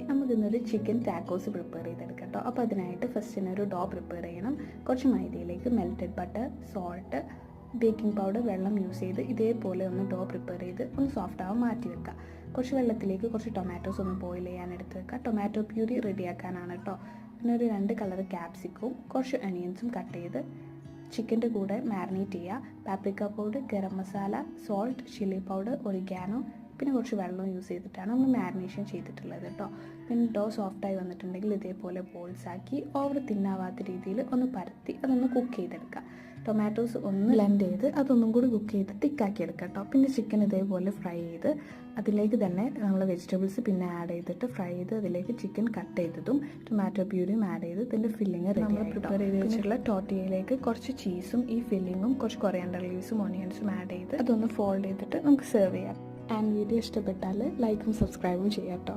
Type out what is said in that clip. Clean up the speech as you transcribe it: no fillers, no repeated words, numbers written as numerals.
നമുക്കിന്നൊരു chicken tacos prepare ചെയ്തെടുക്കാം കേട്ടോ. അപ്പോൾ അതിനായിട്ട് ഫസ്റ്റിന് ഒരു ഡോ പ്രിപ്പയർ ചെയ്യണം. കുറച്ച് മൈദയിലേക്ക് melted butter, salt, baking powder, വെള്ളം യൂസ് ചെയ്ത് ഇതേപോലെ ഒന്ന് ഡോ പ്രിപ്പയർ ചെയ്ത് ഒന്ന് സോഫ്റ്റ് ആവാൻ മാറ്റി വെക്കുക. കുറച്ച് വെള്ളത്തിലേക്ക് കുറച്ച് ടൊമാറ്റോസ് ഒന്ന് ബോയിൽ ചെയ്യാൻ എടുത്ത് വെക്കുക. ടൊമാറ്റോ പ്യൂരി റെഡിയാക്കാനാണ് കേട്ടോ. പിന്നെ ഒരു 2 കളർ ക്യാപ്സിക്കവും കുറച്ച് ഒനിയൻസും കട്ട് ചെയ്ത് ചിക്കൻ്റെ കൂടെ മാരിനേറ്റ് ചെയ്യുക. Paprika powder, garam masala, salt, chilli powder, oregano, പിന്നെ കുറച്ച് വെള്ളം യൂസ് ചെയ്തിട്ടാണ് നമ്മൾ മാരിനേഷൻ ചെയ്തിട്ടുള്ളത് കേട്ടോ. പിന്നെ ഡോ സോഫ്റ്റായി വന്നിട്ടുണ്ടെങ്കിൽ ഇതേപോലെ ബോൾസ് ആക്കി ഓവർ തിന്നാവാത്ത രീതിയിൽ ഒന്ന് പരത്തി അതൊന്ന് കുക്ക് ചെയ്തെടുക്കുക. ടൊമാറ്റോസ് ഒന്ന് ബ്ലെൻഡ് ചെയ്ത് അതൊന്നും കൂടി കുക്ക് ചെയ്ത് തിക്കാക്കി എടുക്കുക കേട്ടോ. പിന്നെ ചിക്കൻ ഇതേപോലെ ഫ്രൈ ചെയ്ത് അതിലേക്ക് തന്നെ നമ്മൾ വെജിറ്റബിൾസ് പിന്നെ ആഡ് ചെയ്തിട്ട് ഫ്രൈ ചെയ്ത് അതിലേക്ക് ചിക്കൻ കട്ട് ചെയ്തതും ടൊമാറ്റോ പ്യൂരിയും ആഡ് ചെയ്ത് ഇതിൻ്റെ ഫില്ലിങ് നമ്മൾ പ്രിപ്പയർ ചെയ്ത് വെച്ചിട്ടുള്ള ടോർട്ടിയയിലേക്ക് കുറച്ച് ചീസും ഈ ഫില്ലിങ്ങും കുറച്ച് കൊറിയാണ്ടർ ലീവ്സും ഓണിയൻസും ആഡ് ചെയ്ത് അതൊന്ന് ഫോൾഡ് ചെയ്തിട്ട് നമുക്ക് സെർവ് ചെയ്യാം. ആൻഡ് വീഡിയോ ഇഷ്ടപ്പെട്ടാൽ ലൈക്കും സബ്സ്ക്രൈബും ചെയ്യാം കേട്ടോ.